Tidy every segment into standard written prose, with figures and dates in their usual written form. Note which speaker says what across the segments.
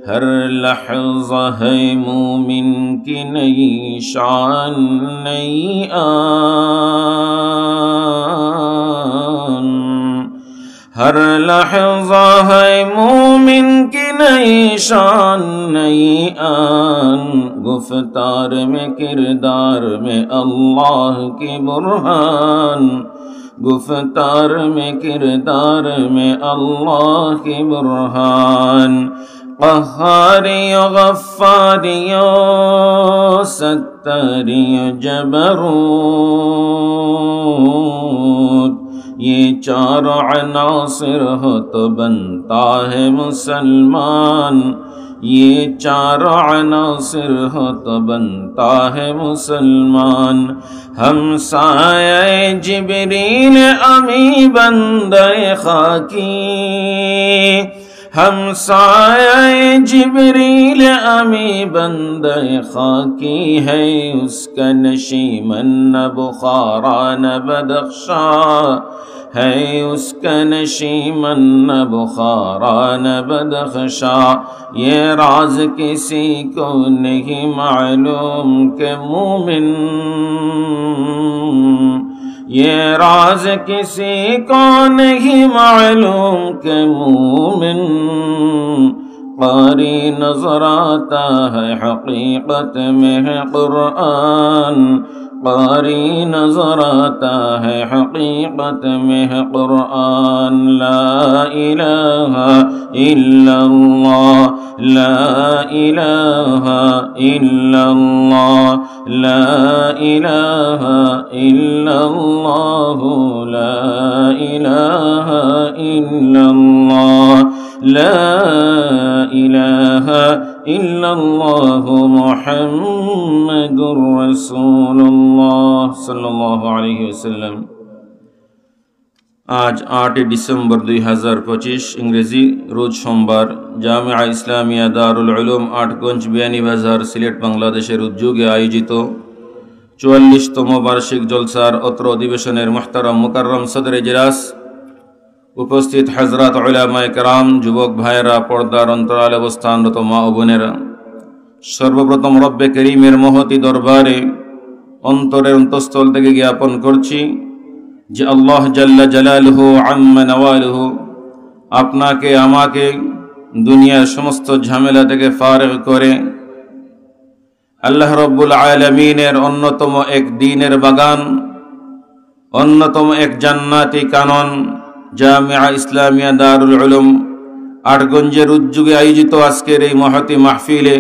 Speaker 1: हर लहज़ा है मोमिन की नई शान नई आन। हर लहज़ा है मोमिन की नई शान नई आन। गुफ्तार में किरदार में अल्लाह की बुरहान। गुफ्तार में किरदार में अल्लाह की बुरहान। क़हारियो गफ़्फ़ारियो सत्तारियो जबरूत, ये चारों अनासिर हो तो बनता है मुसलमान। ये चारों अनासिर हो तो बनता है मुसलमान। हम साये जिब्रील अमी बंदे खाकी। हम साये जिब्रील अमी बंदे खाकी है। उसका नशीमन न बुखारा न बदख्शा है। उसका नशीमन न बुखारा न बदख्शा। ये राज किसी को नहीं मालूम के मोमिन। ये राज किसी को नहीं मालूम के मोमिन। क़ारी नज़र आता है हक़ीक़त में है क़ुरआन। क़ारी नज़र आता है हक़ीक़त में है क़ुरआन। ला इलाहा इल्लल्लाह ला इलाहा इल्लल्लाह ला इलाहा इल्लल्लाह ला इलाहा इल्लल्लाह ला इलाहा इल्लल्लाह मुहम्मदुर रसूलुल्लाह सल्लल्लाहु अलैहि वसल्लम। आज 8 डिसेम्बर 2025 इंग्रेजी रोज सोमवार जामिया इस्लामिया दारुल उलूम 8गंज बियानी बाजार सिलेट बांग्लादेशेर उद्योगे आयोजित 44तम वार्षिक जलसार अत्र अधिवेशनेर मुहताराम मुकर्रम सदर इजलास उपस्थित हजरत उलामाए केराम जुबक भाईरा पर्दार अंतराले अवस्थानरत मा ओ बोनेरा सर्वप्रथम रब्बे करीमेर महती दरबारे अंतरेर अंतस्थल थेके ज्ञापन करछि जे अल्लाह जल्ला जलालुहु अम्मा नवालुहु आपनाके आमाके दुनियार समस्त झमेला थेके फारिग करे अल्लाह रब्बुल आलमीनेर अन्यतम एक दीनेर बागान अन्यतम एक जान्नाती कानन जामिया इस्लामिया दारुल उलूम 8गंजेर उद्योगे आयोजित आजकेर এই महती महफिले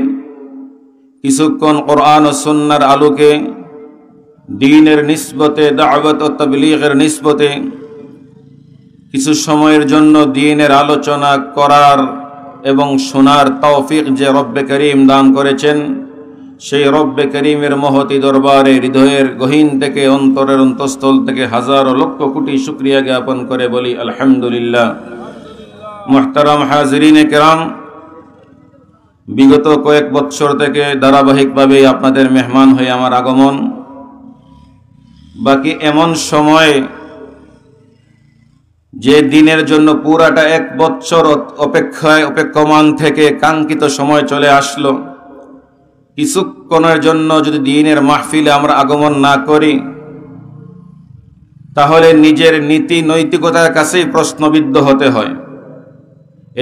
Speaker 1: কিছুক্ষণ कुरआन और सुन्नार आलोके दीनेर निस्बते दावत और तबलीगेर निस्बते किछु समयेर जन्य दीनेर आलोचना करार एवं शोनार तौफिक जे रब्बे करीम दान करेछेन সেই রব্বে করিমের মহতি দরবারে হৃদয়ের গহীন থেকে অন্তরের অন্তঃস্থল থেকে হাজার লক্ষ কোটি শুকরিয়া জ্ঞাপন করে বলি আলহামদুলিল্লাহ। মুহতারাম হাজিরিনে কেরাম, বিগত কয়েক বছর থেকে ধারাবাহিকভাবে আপনাদের মেহমান হয়ে আমার আগমন, বাকি এমন সময় যে দিনের জন্য পুরাটা এক বছর অপেক্ষমান থেকে কাঙ্ক্ষিত সময় চলে আসলো, কিছুক্ষণের জন্য যদি দ্বীনের মাহফিলে আমরা আগমন না করি তাহলে নিজের নীতি নৈতিকতার কাছেই প্রশ্নবিদ্ধ হতে হয়।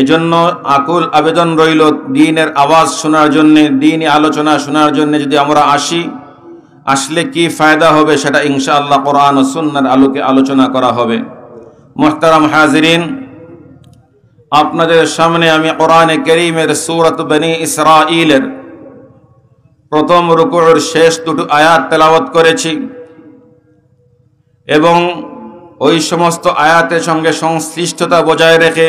Speaker 1: এজন্য আকুল আবেদন রইল দ্বীনের আওয়াজ শোনার জন্য, দ্বীনি আলোচনা শোনার জন্য যদি আমরা আসি, আসলে কি ফায়দা হবে সেটা ইনশাআল্লাহ কোরআন ও সুন্নাহর আলোকে আলোচনা করা হবে। মুহতারাম হাজিরিন, আপনাদের সামনে আমি কোরআনে কারীমের সূরাত বনী ইসরাঈলের प्रथम रुकुर शेष दुटो आयात तेलावत करेছি এবং ওই সমস্ত আয়াতের সঙ্গে সংশ্লিষ্টতা বজায় রেখে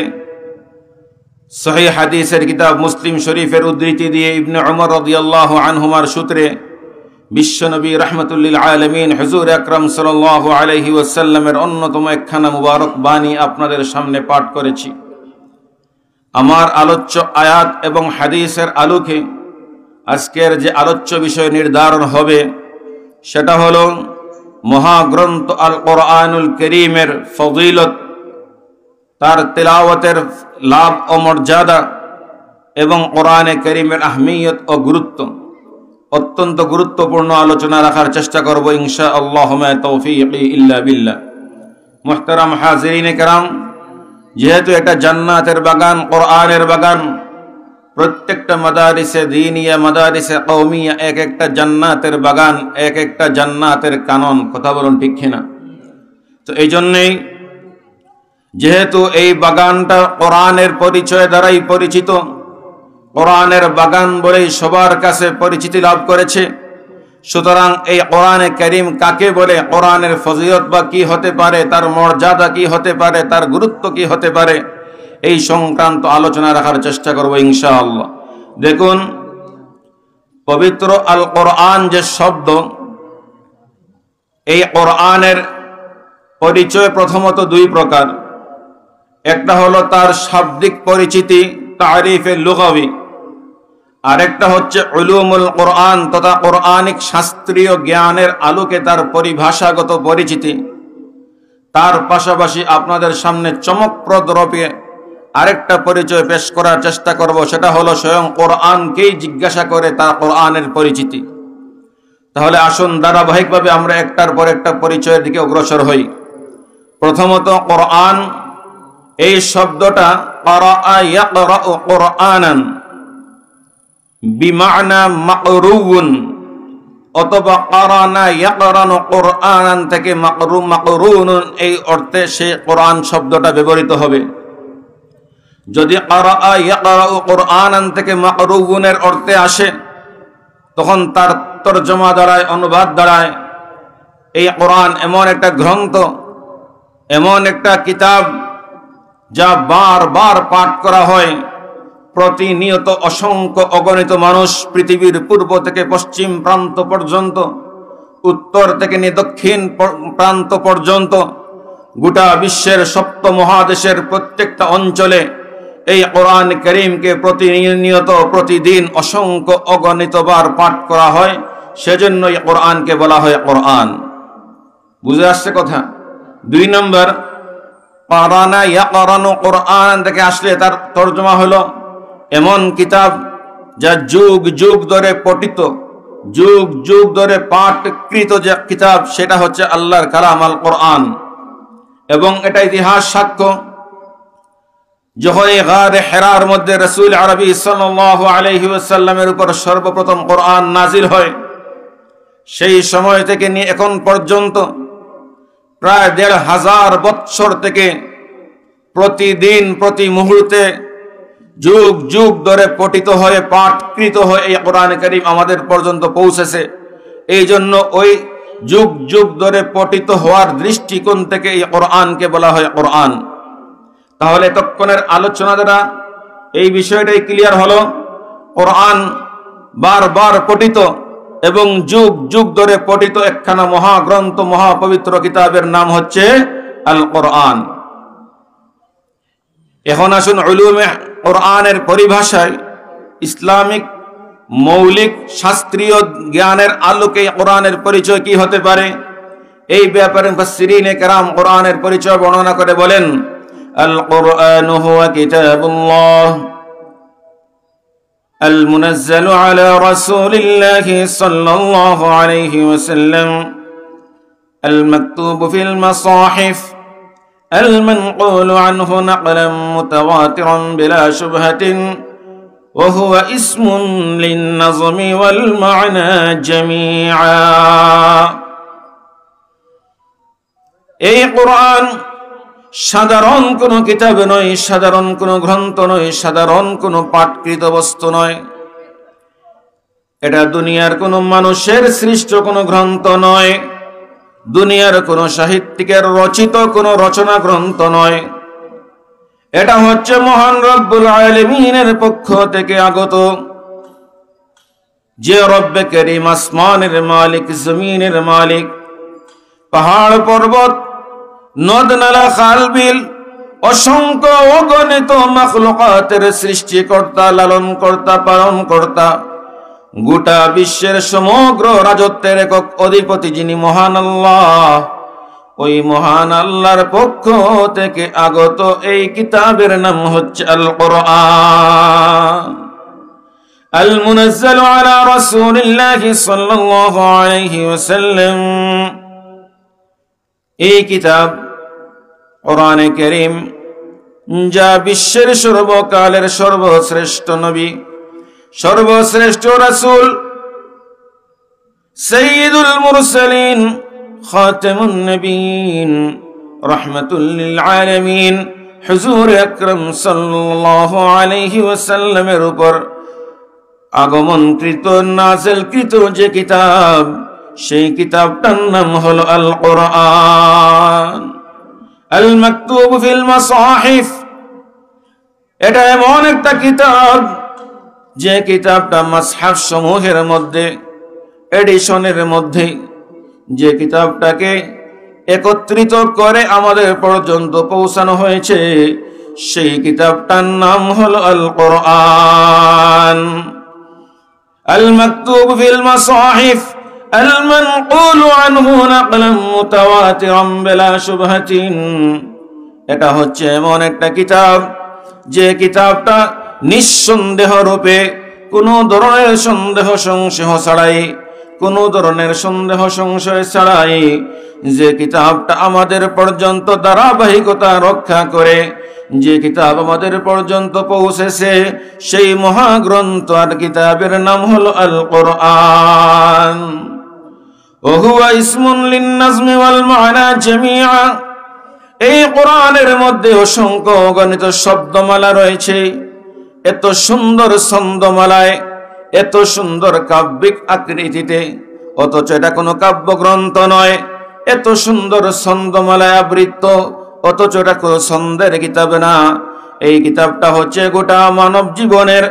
Speaker 1: সহিহ হাদিসের কিতাব মুসলিম শরীফের উদ্ধৃতি দিয়ে ইবনে উমর রাদিয়াল্লাহু আনহুমার সূত্রে বিশ্বনবী রাহমাতুল লিল আলামিন হুজুর আকরাম সাল্লাল্লাহু আলাইহি ওয়াসাল্লামের অন্যতম একখানা মুবারক বাণী আপনাদের সামনে পাঠ করেছি। আমার আলোচ্য আয়াত এবং হাদিসের আলোকে আজকের যে আলোচ্য বিষয় নির্ধারণ হবে সেটা হলো মহাগ্রন্থ আল কোরআনুল কারীমের ফজিলত, তার তেলাওয়াতের লাভ ও মর্যাদা এবং কোরআনে কারীমের আহমিয়ত ও গুরুত্ব অত্যন্ত গুরুত্বপূর্ণ আলোচনা রাখার চেষ্টা করব ইনশাআল্লাহ, মা তৌফীকি ইল্লা বিল্লাহ। মুহতারাম হাজিরিনে কেরাম, যেহেতু এটা জান্নাতের বাগান, কোরআনের বাগান, প্রত্যেকটা মাদারিসে দ্বীনিয়া, মাদারিসে কওমিয়া এক একটা জান্নাতের বাগান, এক একটা জান্নাতের কানন। কথা বলুন ঠিক কিনা? তো এই জন্যেই যেহেতু এই বাগানটা কোরআনের পরিচয় দ্বারাই পরিচিত, কোরআনের বাগান বলেই সবার কাছে পরিচিতি লাভ করেছে, সুতরাং এই কোরআনে কারীম কাকে বলে, কোরআনের ফজিলত বা কি হতে পারে, তার মর্যাদা কি হতে পারে, তার গুরুত্ব কি হতে পারে, এই সংক্রান্ত আলোচনা রাখার চেষ্টা করব ইনশাআল্লাহ। দেখুন, পবিত্র আল কোরআন যে শব্দ, এই কোরআনের পরিচয় প্রথমত দুই প্রকার। একটা হলো তার শাব্দিক পরিচিতি, তারিফে লুগাবি, আরেকটা হচ্ছে উলুমুল কোরআন তথা কোরআনিক শাস্ত্রীয় জ্ঞানের আলোকে তার পরিভাষাগত পরিচিতি। তার পাশাপাশি আপনাদের সামনে চমকপ্রদ রূপে আরেকটা পরিচয় পেশ করার চেষ্টা করব, সেটা হলো স্বয়ং কোরআনকেই জিজ্ঞাসা করে তার কোরআনের পরিচিতি। তাহলে আসুন ধারাবাহিকভাবে আমরা একটার পর একটা পরিচয়ের দিকে অগ্রসর হই। প্রথমত কোরআন, এই শব্দটা ক্বারাআ ইয়াকরাউ কোরআনান বিমানা মাকরুউন অথবা কারানা ইয়াকরানু কোরআনান থেকে মাকরুনুন এই অর্থে সে কোরআন শব্দটা ব্যবহৃত হবে। যদি কারাআ ইয়াকরাউ কোরআনান থেকে মাকরুউনের অর্থে আসে, তখন তার তরজমা দাঁড়ায়, অনুবাদ দাঁড়ায়, এই কোরআন এমন একটা গ্রন্থ, এমন একটা কিতাব যা বারবার পাঠ করা হয়। প্রতিনিয়ত অসংখ্য অগণিত মানুষ পৃথিবীর পূর্ব থেকে পশ্চিম প্রান্ত পর্যন্ত, উত্তর থেকে দক্ষিণ প্রান্ত পর্যন্ত, গোটা বিশ্বের সপ্ত মহাদেশের প্রত্যেকটা অঞ্চলে এই কোরআন কারীমকে প্রতিনিয়ত প্রতিদিন অসংখ্য অগণিতবার পাঠ করা হয়। সেজন্য এই কোরআনকে বলা হয় কোরআন। বুঝে আসছে কথা? দুই নম্বর, কারানা ইয়াকরানু কোরআন থেকে আসলে তার তর্জমা হলো এমন কিতাব যা যুগ যুগ ধরে পঠিত, যুগ যুগ ধরে পাঠকৃত যে কিতাব, সেটা হচ্ছে আল্লাহর কালাম আল কোরআন। এবং এটা ইতিহাস সাক্ষ্য, যখন এই গারে হেরার মধ্যে রাসূল আরবি সাল্লাল্লাহু আলাইহি ওয়াসাল্লামের উপর সর্বপ্রথম কোরআন নাজিল হয়, সেই সময় থেকে নিয়ে এখন পর্যন্ত প্রায় ১৫০০ বৎসর থেকে প্রতিদিন প্রতি মুহূর্তে যুগ যুগ ধরে পঠিত হয়ে পাঠকৃত হয়ে এই কোরআন কারীম আমাদের পর্যন্ত পৌঁছেছে। এই জন্য ওই যুগ যুগ ধরে পঠিত হওয়ার দৃষ্টিকোণ থেকে এই কোরআনকে বলা হয় কোরআন। তাহলে এতক্ষণের আলোচনা দ্বারা এই বিষয়টাই ক্লিয়ার হলো, কোরআন বারবার পঠিত এবং যুগ যুগ ধরে পঠিত একখানা মহাগ্রন্থ, মহাপবিত্র কিতাবের নাম হচ্ছে আল কোরআন। এখন আসুন উলুমে কোরআনের পরিভাষায় ইসলামিক মৌলিক শাস্ত্রীয় জ্ঞানের আলোকে কোরআনের পরিচয় কি হতে পারে, এই ব্যাপারে মুফাসসিরিনে কেরাম কোরআনের পরিচয় বর্ণনা করে বলেন, আল কোরআনু হুয়া কিতাবুল্লাহ আল মুনাজ্জালু আলা রাসূলিল্লাহি সাল্লাল্লাহু আলাইহি ওয়াসাল্লাম আল মাকতুবু ফিল মাসাহিফ المنقول عنه نقلا متواترا بلا شبهة وهو اسم للنظم والمعنى جميعا। এই কোরআন সাধারণ কোনো কিতাব নয়, সাধারণ কোনো গ্রন্থ নয়, সাধারণ কোনো পাঠকৃত বস্তু নয়। এটা দুনিয়ার কোনো মানুষের সৃষ্ট কোনো গ্রন্থ নয়, দুনিয়ার কোনো সাহিত্যিকের রচিত কোনো রচনা গ্রন্থ নয়। এটা হচ্ছে মহান রব্বুল আলামিনের পক্ষ থেকে আগত, যে রব্বে কারীম আসমানের মালিক, জমিনের মালিক, পাহাড় পর্বত, নদ নালা, খাল বিল, অসংখ্য অগণিত মাখলুকাতের সৃষ্টিকর্তা, লালনকর্তা, পালনকর্তা, গোটা বিশ্বের সমগ্র রাজত্বের একক অধিপতি যিনি মহান আল্লাহ, ওই মহান আল্লাহর পক্ষ থেকে আগত এই কিতাবের নাম হচ্ছে আল কোরআন। المنزل على رسول الله صلى الله عليه وسلم এই কিতাব কোরআনে কারীম যা বিশ্বের সর্বকালের সর্বশ্রেষ্ঠ নবী, সর্বশ্রেষ্ঠ রাসূল, সাইয়্যিদুল মুরসালিন, খাতামুন নবিয়্যিন, রাহমাতুল লিল আলামিন হুজুর আকরাম সাল্লাল্লাহু আলাইহি ওয়াসাল্লামের উপর আগমনকৃত নাযিলকৃত যে কিতাব, সেই কিতাবটার নাম হলো আল কোরআন। আল মাকতুব ফিল মাসাহিফ, এটা এমন একটা কিতাব যে কিতাবটা মাসহাফ সমূহের মধ্যে, এডিশনের মধ্যে যে কিতাবটাকে একত্রিত করে আমাদের পর্যন্ত পৌঁছানো হয়েছে, সেই কিতাবটার নাম হলো আল কোরআন। আল মাকতুব ফিল মাসাহিফ আল মানকুলু আনহু নাকলান মুতাওয়াতিরান বিলা শুবহাতিন, এটা হচ্ছে এমন একটা কিতাব যে কিতাবটা নিঃসন্দেহ রূপে, কোনো ধরনের সন্দেহ সংশয় ছাড়াই, কোনো ধরনের সন্দেহ সংশয় ছাড়াই যে কিতাবটা আমাদের পর্যন্ত ধারাবাহিকতা রক্ষা করে, যে কিতাব আমাদের পর্যন্ত পৌঁছেছে, সেই মহাগ্রন্থ আর কিতাবের নাম হলো আল কোরআন। ওয়া হুয়া ইসমুন লিন-নাজমি ওয়াল মা'না জামিআ, এই কোরআনের মধ্যে অসংখ্য অগণিত শব্দমালা রয়েছে। এত সুন্দর ছন্দমালায়, এত সুন্দর কাব্যিক আকৃতিতে, অথচ এটা কোনো কাব্যগ্রন্থ নয়। এত সুন্দর ছন্দমালায় আবৃত, অথচ এটা কোনো ছন্দের কিতাব না। এই কিতাবটা হচ্ছে গোটা মানব জীবনের,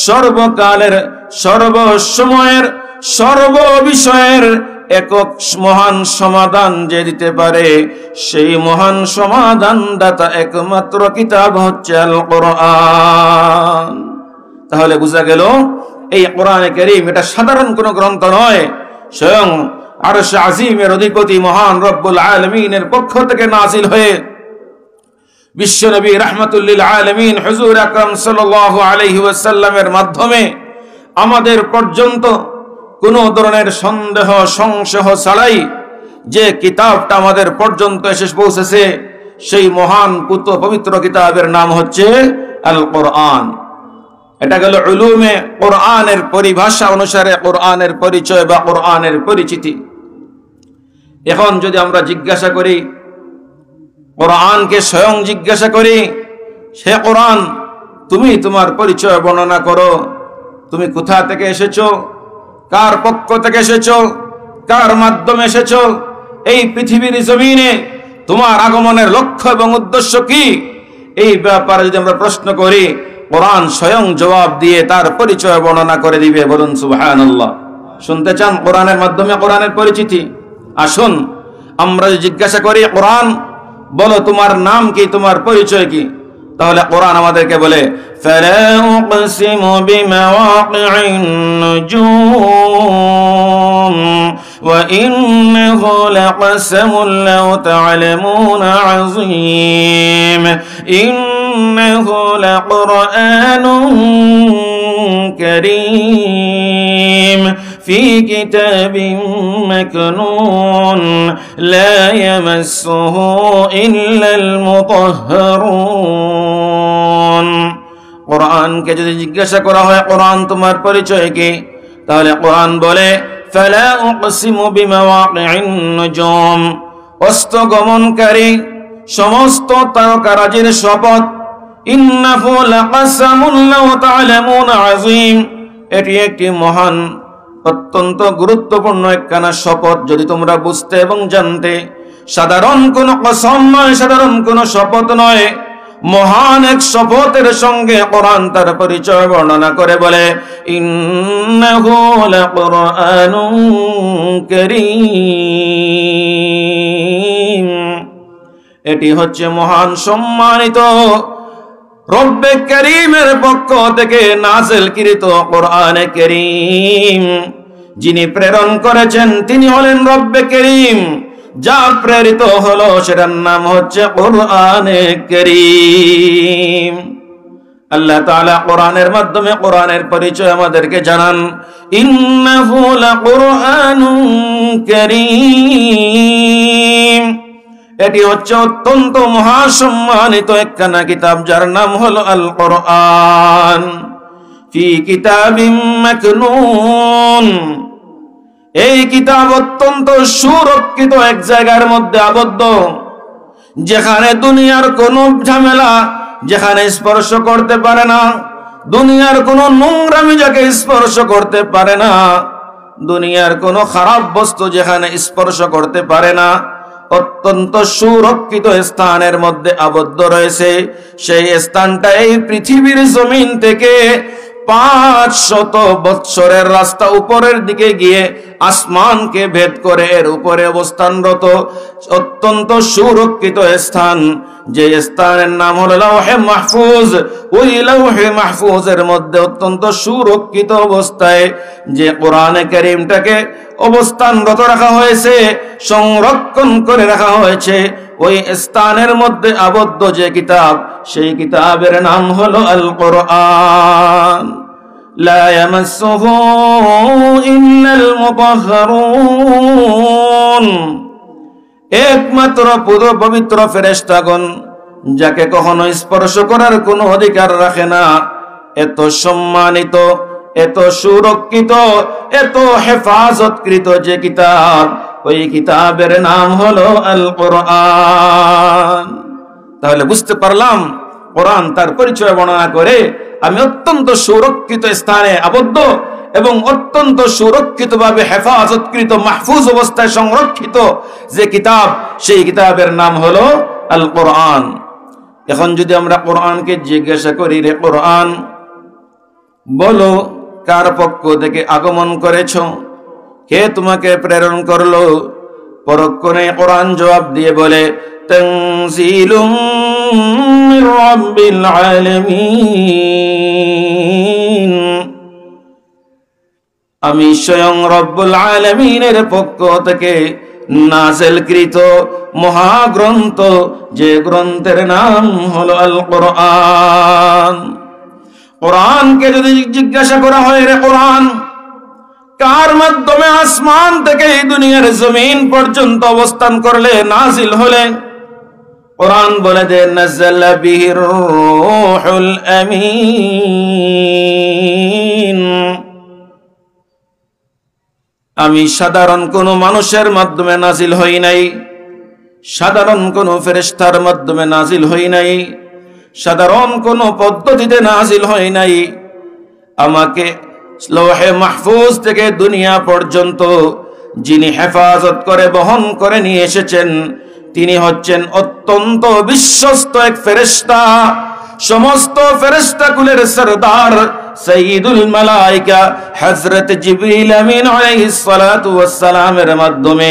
Speaker 1: সর্বকালের, সর্বসময়ের, সর্ববিষয়ের একক মহান সমাধান যে দিতে পারে, সেই মহান সমাধানদাতা একমাত্র কিতাব হচ্ছে আল কোরআন। তাহলে বোঝা গেল এই কোরআনে কারীম এটা সাধারণ কোনো গ্রন্থ নয়, স্বয়ং আরশ আজিমের অধিপতি মহান রব্বুল আলামিনের পক্ষ থেকে নাযিল হয়ে বিশ্বনবী রাহমাতুল লিল আলামিন হুজুর আকরাম সাল্লাল্লাহু আলাইহি ওয়াসাল্লামের মাধ্যমে আমাদের পর্যন্ত কোনো ধরনের সন্দেহ সংশয় ছাড়াই যে কিতাবটা আমাদের পর্যন্ত এসে পৌঁছেছে, সেই মহান পবিত্র কিতাবের নাম হচ্ছে আল কোরআন। এটা গেল উলুমে কোরআনের পরিভাষা অনুসারে কোরআনের পরিচয় বা কোরআনের পরিচিতি। এখন যদি আমরা জিজ্ঞাসা করি, কোরআনকে স্বয়ং জিজ্ঞাসা করি, সে কোরআন তুমি তোমার পরিচয় বর্ণনা করো, তুমি কোথা থেকে এসেছো, কার পক্ষ থেকে এসেছো, কার মাধ্যমে এসেছো, এই পৃথিবীর জমিনে তোমার আগমনের লক্ষ্য এবং উদ্দেশ্য কি, এই ব্যাপারে যদি আমরা প্রশ্ন করি, কোরআন স্বয়ং জবাব দিয়ে তার পরিচয় বর্ণনা করে দিবে। বলুন সুবহানাল্লাহ। শুনতে চান কোরআনের মাধ্যমে কোরআনের পরিচিতি? আসুন আমরা যদি জিজ্ঞাসা করি, কোরআন বলো তোমার নাম কি, তোমার পরিচয় কি, তাহলে কোরআন আমাদেরকে বলে ফালা উকসিমু বিমাওয়াকি'ন নুজুম ওয়া ইন্নাহু লাকসামুন লাউ তা'লামুনা আযীম ইন্নাহু লাকুরআনুন কারীম في كتاب مكنون لا يمسه إلا المطهرون। কোরআন কে যদি জিজ্ঞাসা করা হয় কোরআন তোমার পরিচয় কি, তাহলে কোরআন বলে ফালা উকসিমু বিমাওয়াকি'ন নুজুম, অস্তগমনকারী সমস্ত তারকারাজির শপথ, ইন্নাহু লাকাসামুন লাউ তা'লামুনা আযীম, এটি একটি মহান অত্যন্ত গুরুত্বপূর্ণ একখানা শপথ যদি তোমরা বুঝতে এবং জানতে। সাধারণ কোন কসম নয়, সাধারণ কোন শপথ নয়, মহান এক শপথের সঙ্গে কোরআন তার পরিচয় বর্ণনা করে বলে ইন্নাহু লাকুরআনুন কারীম, এটি হচ্ছে মহান সম্মানিত রব্বে কারীমের পক্ষ থেকে নাযিলকৃত কোরআনে কারীম। যিনি প্রেরণ করেছেন তিনি হলেন রব্বে কারীম, যা প্রেরিত হলো সেটার নাম হচ্ছে কোরআনে কারীম। আল্লাহ তাআলা কোরআনের মাধ্যমে কোরআনের পরিচয় আমাদেরকে জানান, ইন্নাহু লাকুরআনুন কারীম। এটি হচ্ছে অত্যন্ত মহাসম্মানিত একখানা কিতাব, যার নাম হলো আল কোরআন। ফি কিতাবিম মাকনুন, এই কিতাব অত্যন্ত সুরক্ষিত এক জায়গার মধ্যে আবদ্ধ, যেখানে দুনিয়ার কোনো ঝামেলা যেখানে স্পর্শ করতে পারে না, দুনিয়ার কোনো নোংরামি যাকে স্পর্শ করতে পারে না, দুনিয়ার কোনো খারাপ বস্তু যেখানে স্পর্শ করতে পারে না, অত্যন্ত সুরক্ষিত স্থানের মধ্যে আবদ্ধ রয়েছে। সেই স্থানটা এই পৃথিবীর জমিন থেকে 500 বৎসরের রাস্তা উপরের দিকে গিয়ে আসমানকে ভেদ করে এর উপরে অবস্থানরত অত্যন্ত সুরক্ষিত স্থান, যে স্থানের নাম হলো লাওহে মাহফুজ। ওই লাওহে মাহফুজের মধ্যে অত্যন্ত সুরক্ষিত অবস্থায় যে কোরআনে কারীমটাকে অবস্থানরত রাখা হয়েছে, সংরক্ষণ করে রাখা হয়েছে, ওই স্থানের মধ্যে আবদ্ধ যে কিতাব, সেই কিতাবের নাম হলো আল কোরআন। লা ইয়ামাসসুহু ইল্লাল মুতাহহারুন, একমাত্র পুরো পবিত্র ফেরেশতাগণ, যাকে কখনো স্পর্শ করার কোনো অধিকার রাখে না। এত সম্মানিত, এত সুরক্ষিত, এত হেফাজতকৃত যে কিতাব, ওই কিতাবের নাম হলো আল কোরআন। তাহলে বুঝতে পারলাম কোরআন তার পরিচয় বর্ণনা করে, আমি অত্যন্ত সুরক্ষিত স্থানে আবদ্ধ এবং অত্যন্ত সুরক্ষিতভাবে হেফাজতকৃত মাহফুজ অবস্থায় সংরক্ষিত যে কিতাব, সেই কিতাবের নাম হলো আল কোরআন। এখন যদি আমরা কোরআনকে জিজ্ঞাসা করি, রে কোরআন, বলো কার পক্ষ থেকে আগমন করেছ, কে তোমাকে প্রেরণ করলো? পরক্ষণে কোরআন জবাব দিয়ে বলে, তানজিলুম মির রাব্বিল আলামিন, আমি স্বয়ং রব্বুল আলামিনের পক্ষ থেকে নাযিলকৃত মহাগ্রন্থ, যে গ্রন্থের নাম হলো আল কোরআন। কোরআনকে যদি জিজ্ঞাসা করা হয়, রে কোরআন, কার মাধ্যমে আসমান থেকে এই দুনিয়ার জমিন পর্যন্ত অবস্থান করলে, নাজিল হলে? কোরআন বলে দেন, নাযালা বিহির রূহুল আমিন, আমি সাধারণ কোন মানুষের মাধ্যমে নাজিল হই নাই, সাধারণ কোন ফেরেশতার মাধ্যমে নাজিল হই নাই, সাধারণ কোন পদ্ধতিতে নাজিল হই নাই। আমাকে লৌহে মাহফুজ থেকে দুনিয়া পর্যন্ত যিনি হেফাজত করে বহন করে নিয়ে এসেছেন, তিনি হচ্ছেন অত্যন্ত বিশ্বস্ত এক ফেরেশতা, সমস্ত ফেরেশতা কুলের সরদার সাইয়্যিদুল মালায়েকা হযরত জিবরিল আমিন আলাইহিস সালাতু ওয়াস সালামের মাধ্যমে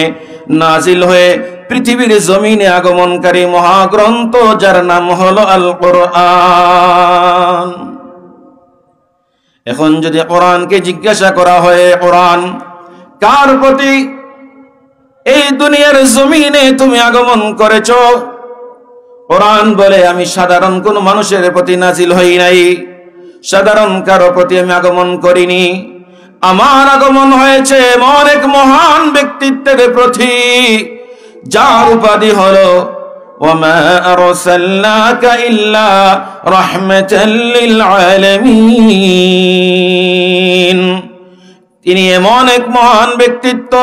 Speaker 1: নাজিল হয়ে পৃথিবীর জমিনে আগমনকারী মহাগ্রন্থ, যার নাম হলো আল কোরআন। এখন যদি কোরআনকে জিজ্ঞাসা করা হয়, কোরআন কার প্রতি এই দুনিয়ার জমিনে তুমি আগমন করেছো? কোরআন বলে, আমি সাধারণ কোন মানুষের প্রতি নাজিল হই নাই, সাধারণ কারো প্রতি আমি আগমন করিনি। আমার আগমন হয়েছে এমন এক মহান ব্যক্তিত্বের প্রতি, যার উপাধি হলো ওয়ামা আরসালনাকা ইল্লা রাহমাতাল লিল আলামিন। তিনি এমন এক মহান ব্যক্তিত্ব,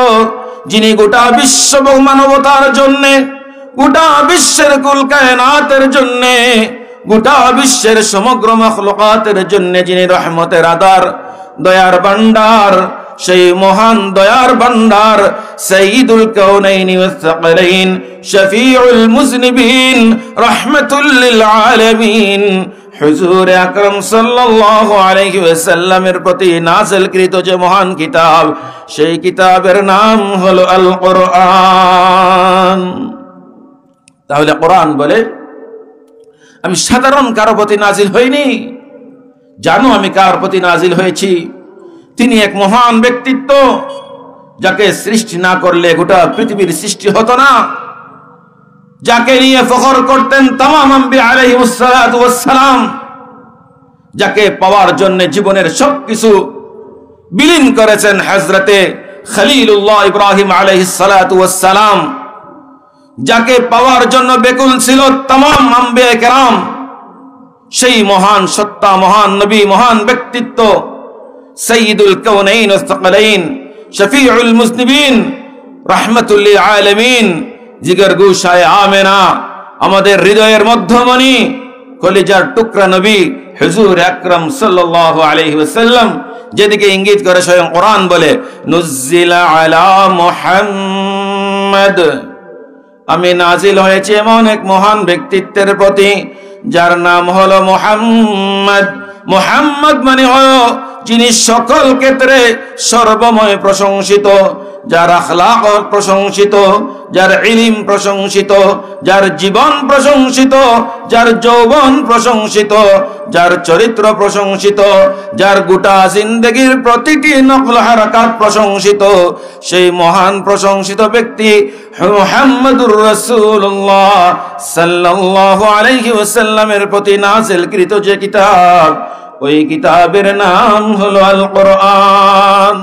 Speaker 1: যিনি গোটা বিশ্ব মানবতার জন্য, গোটা বিশ্বের কুল কায়নাতের জন্য, গোটা বিশ্বের সমগ্র মাখলুকাতের জন্য যিনি রহমতের আদার, দয়ার ভান্ডার, সেই মহান দয়ার ভান্ডার সাইয়্যিদুল কাউনাইনি ওয়াস সাকালাইন, শফিউল মুযনিবিন, রাহমাতুল লিল আলামিন, হুজুর আকরাম সাল্লাল্লাহু আলাইহি ওয়াসাল্লামের প্রতি নাযিলকৃত যে মহান কিতাব, সেই কিতাবের নাম হলো আল কোরআন। তাহলে কোরআন বলে, আমি সাধারণ কারো প্রতি নাজিল হইনি, জানো আমি কার প্রতি নাজিল হয়েছি? তিনি এক মহান ব্যক্তিত্ব, যাকে সৃষ্টি না করলে গোটা পৃথিবীর সৃষ্টি হতো না, যাকে নিয়ে ফখর করতেন তামাম আম্বিয়া আলাইহিস সালাতু ওয়াস সালাম, যাকে পাওয়ার জন্য জীবনের সবকিছু বিলীন করেছেন হযরতে খলিলুল্লাহ ইব্রাহিম আলাইহিস সালাতু ওয়াস সালাম, যাকে পাওয়ার জন্য বেকুল ছিল तमाम আম্বিয়া কেরাম, সেই মহান সত্তা, মহান নবী, মহান ব্যক্তিত্ব সাইয়্যিদুল কাউনাইন ওয়াস সাকালাইন, শফিউল মুজনিবিন, রাহমাতুল লিল আলামিন, জিগর গুশায়ে আমেনা, আমাদের হৃদয়ের মধ্যমণি, কলিজার টুকরা নবী হুজুর আকরাম সাল্লাল্লাহু আলাইহি ওয়াসাল্লাম, যেদিকে ইঙ্গিত করে স্বয়ং কোরআন বলে নুজ্জিলা আলা মুহাম্মদ, আমি নাজিল হয়েছে এমন এক মহান ব্যক্তিত্বের প্রতি যার নাম হলো মুহাম্মদ। মুহাম্মদ মানে হলো যিনি সকল ক্ষেত্রে সর্বময় প্রশংসিত, যার আখলাক প্রশংসিত, যার ইলম প্রশংসিত, যার জীবন প্রশংসিত, যার যৌবন প্রশংসিত, যার চরিত্র প্রশংসিত, যার গোটা জিন্দেগীর প্রতিটি নকল হারাকাত প্রশংসিত, সেই মহান প্রশংসিত ব্যক্তি মুহাম্মদুর রাসূলুল্লাহ সাল্লাল্লাহু আলাইহি ওয়াসাল্লামের প্রতি নাযিলকৃত যে কিতাব, ওই কিতাবের নাম হলো আল কোরআন।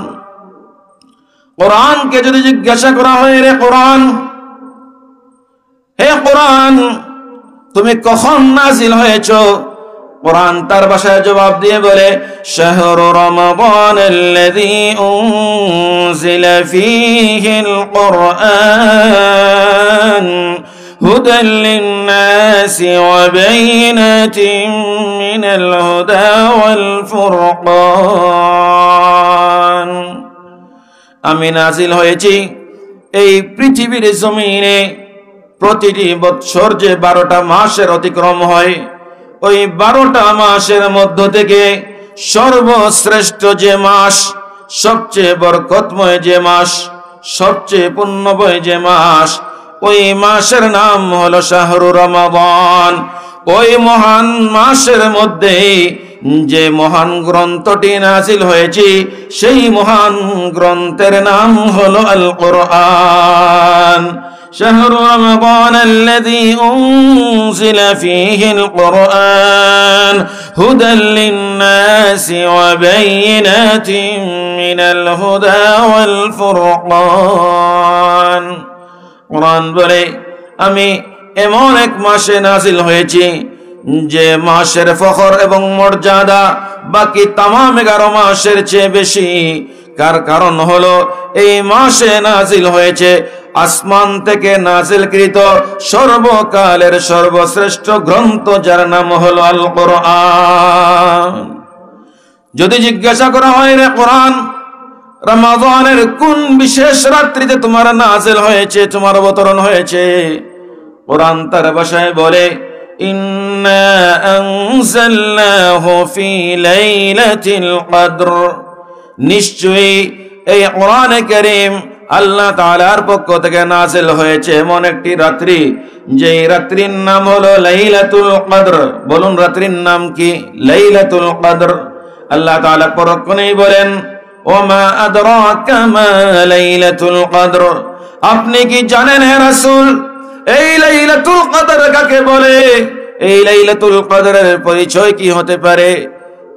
Speaker 1: কোরআনকে যদি জিজ্ঞাসা করা হয়, রে কোরআন, হে কোরআন তুমি কখন নাজিল হয়েছো, কোরআন তার ভাষায় জবাব দিয়ে বলে শাহরু রমাদানাল্লাযী উনজিলা ফীহিল কুরআন হুদাল লিন-নাসি ওয়া বাইয়িনাতিন মিনাল হুদা ওয়াল ফুরকান। আমি নাজিল হয়েছি এই পৃথিবীর জমিনে প্রতিটি বৎসর যে 12টা মাসের অতিক্রম হয়, ওই 12টা মাসের মধ্য থেকে সর্বশ্রেষ্ঠ যে মাস, সবচেয়ে বরকতময় যে মাস, সবচেয়ে পুণ্যময় যে মাস, ওই মাসের নাম হলো শাহরু রমাদান। ওই মহান মাসের মধ্যে যে মহান গ্রন্থটি নাজিল হয়েছে, সেই মহান গ্রন্থের নাম হলো আল কোরআন। শাহরু রমাদানাল্লাযী উনজিলা ফীহিল কুরআন হুদাল লিন-নাসি ওয়া বাইয়িনাতিন মিনাল হুদা ওয়াল ফুরকান। কোরআন বলে আমি এমন এক মাসে নাজিল হয়েছি যে মাসের ফখর এবং মর্যাদা বাকি तमाम 11 মাসের চেয়ে বেশি। কারণ হলো এই মাসে নাজিল হয়েছে আসমান থেকে নাজিলকৃত সর্বকালের সর্বশ্রেষ্ঠ গ্রন্থ, যার নাম হলো আল কোরআন। যদি জিজ্ঞাসা করা হয়, রে কোরআন রমাদানের কোন বিশেষ রাত্রিতে তোমার নাজিল হয়েছে, তোমার অবতরণ হয়েছে, কোরআন তার ভাষায় বলে ইন্না আনজালনাহু ফি লাইলাতিল কদর, নিশ্চয়ই এই কোরআনে কারীম আল্লাহ তাআলার পক্ষ থেকে নাজিল হয়েছে এমন একটি রাত্রি, যে রাত্রির নাম হলো লাইলাতুল কদর। বলুন রাত্রির নাম কি? লাইলাতুল কদর। আল্লাহ তাআলা পরক্ষণেই বলেন ওমা আদরাকা মা লাইলাতুল কদর, আপনি কি জানেন হে রাসূল এই লাইলাতুল কদর কাকে বলে? এই লাইলাতুল কদরের পরিচয় কি হতে পারে?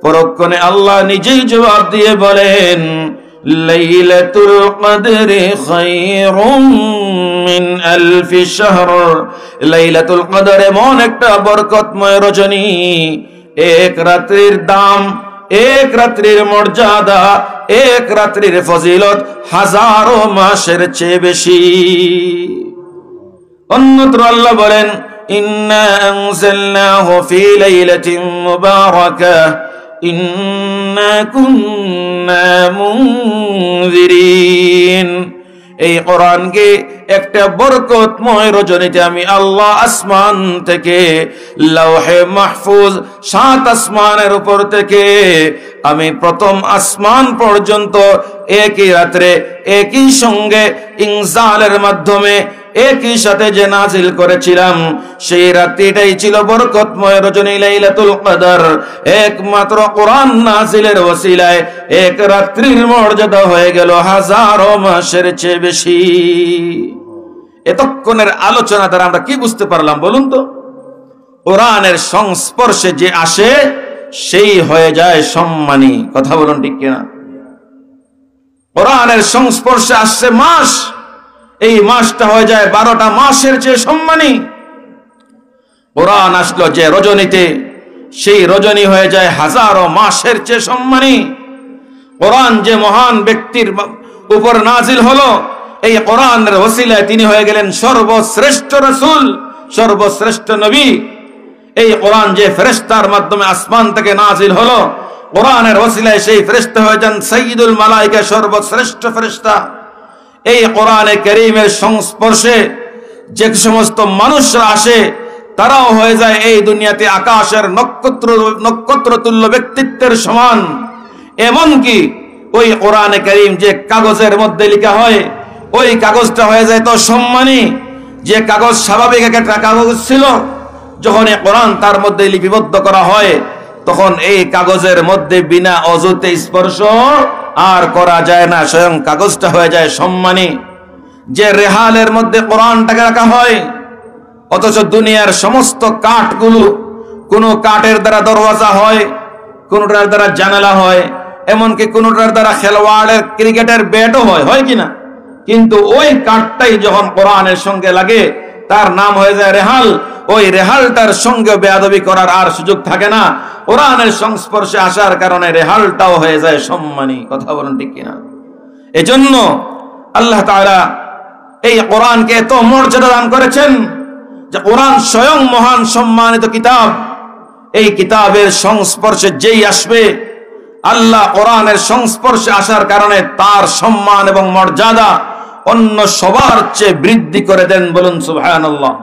Speaker 1: পরক্ষণে আল্লাহ নিজেই জবাব দিয়ে বলেন লাইলাতুল কদরি খায়রুম মিন আলফি শাহর, লাইলাতুল কদর এমন একটা বরকতময় রজনী, এক রাত্রির দাম, এক রাত্রির মর্যাদা, এক রাত্রির ফজিলত হাজারো মাসের চেয়ে বেশি। অন্যত্র আল্লাহ বলেন ইন্না আনজালনাহু ফি লাইলাতিন মুবারাকাহ ইন্না কুন্না মুনজিরিন, এই কোরআনকে একটা বরকতময় রজনীতে আমি আল্লাহ আসমান থেকে লৌহে মাহফুজ 7 আসমানের উপর থেকে আমি প্রথম আসমান পর্যন্ত একই রাত্রে একই সঙ্গে ইনজালের মাধ্যমে একই সাথে যে নাজিল করেছিলাম, সেই রাত্রিটাই ছিল বরকতময় রজনী লাইলাতুল কদর। একমাত্র কোরআন নাজিলের ওসিলায় এক রাত্রির মর্যাদা হয়ে গেল হাজারো মাসের চেয়ে বেশি। এতক্ষণের আলোচনা দ্বারা আমরা কি বুঝতে পারলাম বলুন তো? কোরআনের সংস্পর্শে যে আসে সেই হয়ে যায় সম্মানী। কথা বলুন ঠিক কিনা? কোরআনের সংস্পর্শে আসছে মাস, এই মাসটা হয়ে যায় 12টা মাসের চেয়ে সম্মানী। কোরআন আসলো যে রজনীতে, সেই রজনী হয়ে যায় হাজারো মাসের চেয়ে সম্মানী। কোরআন যে মহান ব্যক্তির উপর নাজিল হলো, এই কোরআনের ওসিলায় তিনি হয়ে গেলেন সর্বশ্রেষ্ঠ রাসূল, সর্বশ্রেষ্ঠ নবী। এই কোরআন যে ফেরেশতার মাধ্যমে আসমান থেকে নাজিল হলো, কোরআনের ওসিলায় সেই ফেরেশতা হয়ে যান সাইয়্যিদুল মালায়েকা, সর্বশ্রেষ্ঠ ফেরেশতা। এই কোরআনে কারীমের সংস্পর্শে যে সমস্ত মানুষরা আসে, তারাও হয়ে যায় এই দুনিয়াতে আকাশের নক্ষত্র তুল্য ব্যক্তিত্বের সমান। এমনকি ওই কোরআনে কারীম যে কাগজের মধ্যে লেখা হয়, ওই কাগজটা হয়ে যায় তো সম্মানী। যে কাগজ স্বাভাবিক একটা কাগজ ছিল, যখন এই কোরআন তার মধ্যে লিপিবদ্ধ করা হয়, তখন এই কাগজের মধ্যে বিনা অযুতে স্পর্শ আর করা যায় না, স্বয়ং কাগজটা হয়ে যায় সম্মানী। যে রেহালের মধ্যে কোরআনটাকে রাখা হয়, অথচ দুনিয়ার সমস্ত কাঠগুলো, কোনো কাঠের দ্বারা দরওয়াজা হয়, কোনোটার দ্বারা জানালা হয়, এমনকি কোনোটার দ্বারা খেলোয়াড়ের ক্রিকেটের ব্যাটও হয় কিনা? কিন্তু ওই কাঠটাই যখন কোরআনের সঙ্গে লাগে, তার নাম হয়ে যায় রেহাল। ওই রেহালটার সঙ্গে বেয়াদবি করার আর সুযোগ থাকে না। কোরআনের সংস্পর্শে আসার কারণে রেহালটাও হয়ে যায় সম্মানী। কথা বলেন ঠিক কিনা? এজন্য আল্লাহ তাআলা এই কোরআনকে এত মর্যাদা দান করেছেন যে কোরআন স্বয়ং মহান সম্মানিত কিতাব। এই কিতাবের সংস্পর্শে যেই আসবে, আল্লাহ কোরআনের সংস্পর্শে আসার কারণে তার সম্মান এবং মর্যাদা অন্য সবার চেয়ে বৃদ্ধি করে দেন। বলুন সুবহানাল্লাহ।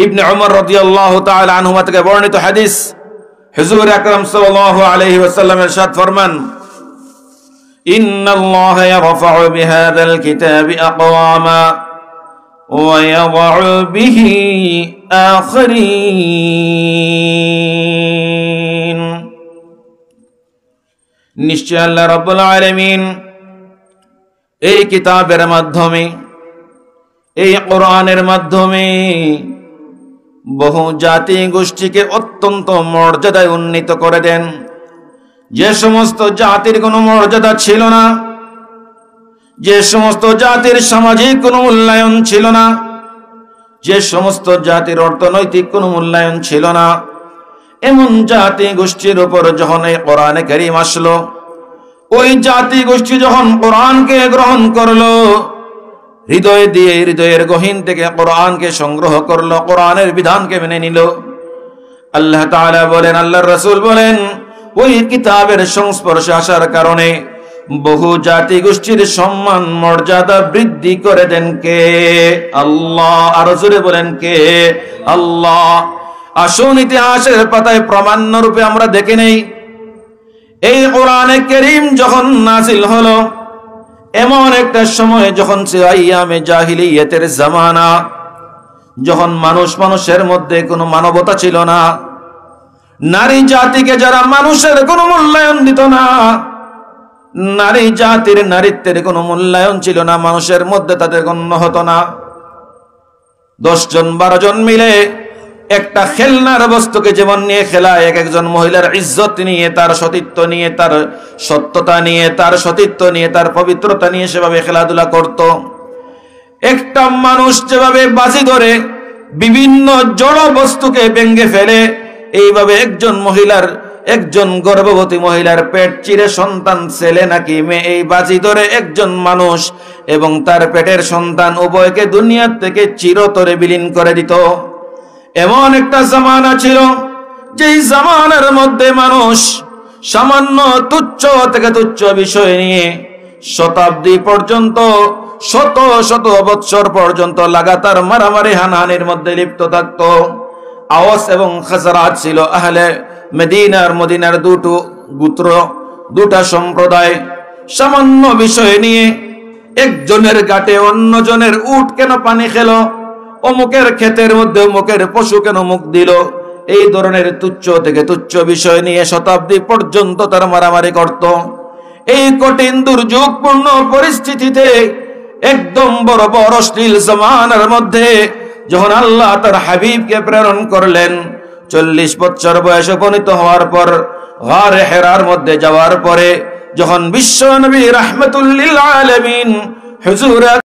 Speaker 1: ইবনে উমর রাদিয়াল্লাহু তাআলা আনহুমা থেকে বর্ণিত হাদিস, হুজুর আকরাম সাল্লাল্লাহু আলাইহি ওয়াসাল্লাম ইরশাদ ফরমান, ইন্নাল্লাহা ইয়ারফা'ু বিহাযাল কিতাবি আকওয়ামা ওয়া ইয়ায'উ বিহি আখারিন। নিশ্চয় আল্লাহ রাব্বুল আলামিন এই কিতাবের মাধ্যমে, এই কোরআনের মাধ্যমে বহু জাতি গোষ্ঠীকে অত্যন্ত মর্যাদায় উন্নীত করে দেন। যে সমস্ত জাতির কোনো মর্যাদা ছিল না, যে সমস্ত জাতির সামাজিক কোনো মূল্যায়ন ছিল না, যে সমস্ত জাতির অর্থনৈতিক কোনো মূল্যায়ন ছিল না, এমন জাতি গোষ্ঠীর উপর যখন এই কোরআনে কারীম আসলো, ওই জাতি গোষ্ঠী যখন কোরআনকে গ্রহণ করলো, হৃদয় দিয়ে, হৃদয়ের গহীন থেকে কোরআনকে সংগ্রহ করলো, কোরআনের বিধানকে মেনে নিল, আল্লাহ তাআলা বলেন, আল্লাহর রাসূল বলেন, ওই কিতাবের সংস্পর্শে আসার কারণে বহু জাতি গোষ্ঠীর সম্মান মর্যাদা বৃদ্ধি করে দেন কে? আল্লাহ। আরো জোরে বলেন কে? আল্লাহ। আসুন ইতিহাসের পাতায় প্রামাণ্য রূপে আমরা দেখে নেই, এই কোরআনে কারীম যখন নাজিল হলো, এমন একটা সময় যখন সে আইয়ামে জাহিলিয়াতের জামানা, যখন মানুষের মধ্যে কোনো মানবতা ছিল না, নারী জাতিকে যারা মানুষের কোনো মূল্যায়ন দিত না, নারী জাতির নারীত্বের কোনো মূল্যায়ন ছিল না, মানুষের মধ্যে তাদের গণ্য হতো না। 10 জন 12 জন মিলে একটা খেলনার বস্তুকে যেমন নিয়ে খেলায়, এক একজন মহিলার ইজ্জত নিয়ে, তার সতীত্ব নিয়ে, তার সত্যতা নিয়ে, তার সতীত্ব নিয়ে, তার পবিত্রতা নিয়ে সেভাবে খেলাধুলা করত। একটা মানুষ যেভাবে বাজি ধরে বিভিন্ন জড় বস্তুকে ভেঙে ফেলে, এইভাবে একজন গর্ভবতী মহিলার পেট চিরে সন্তান, ছেলে নাকি মেয়ে, এই বাজি ধরে একজন মানুষ এবং তার পেটের সন্তান উভয়কে দুনিয়া থেকে চিরতরে বিলীন করে দিত। এমন একটা জামানা ছিল, যেই জামানার মধ্যে মানুষ সামান্য তুচ্ছ থেকে তুচ্ছ বিষয় নিয়ে শতাব্দী পর্যন্ত, শত শত বৎসর পর্যন্ত লাগাতার মারামারি হানাহানির মধ্যে লিপ্ত থাকত। আওস এবং খাজরাজ ছিল আহলে মদিনার দুটো গোত্র, দুটা সম্প্রদায়। সামান্য বিষয় নিয়ে একজনের ঘাটে অন্যজনের উট কেন পানি খেলো, অমুকের ক্ষেতের মধ্যে অমুকের পশু কেন মুখ দিল, এই ধরনের তুচ্ছ থেকে তুচ্ছ বিষয় নিয়ে শতাব্দী পর্যন্ত তার মারামারি করত। এই কঠিন দুর্যোগপূর্ণ পরিস্থিতিতে, একদম বড় বড় অশ্লীল জামানার মধ্যে যখন আল্লাহ তার হাবিবকে প্রেরণ করলেন, 40 বছর বয়সে উপনীত হওয়ার পর গারে হেরার মধ্যে যাওয়ার পরে যখন বিশ্ব নবী রাহমাতুল লিল আলামিন হুজুর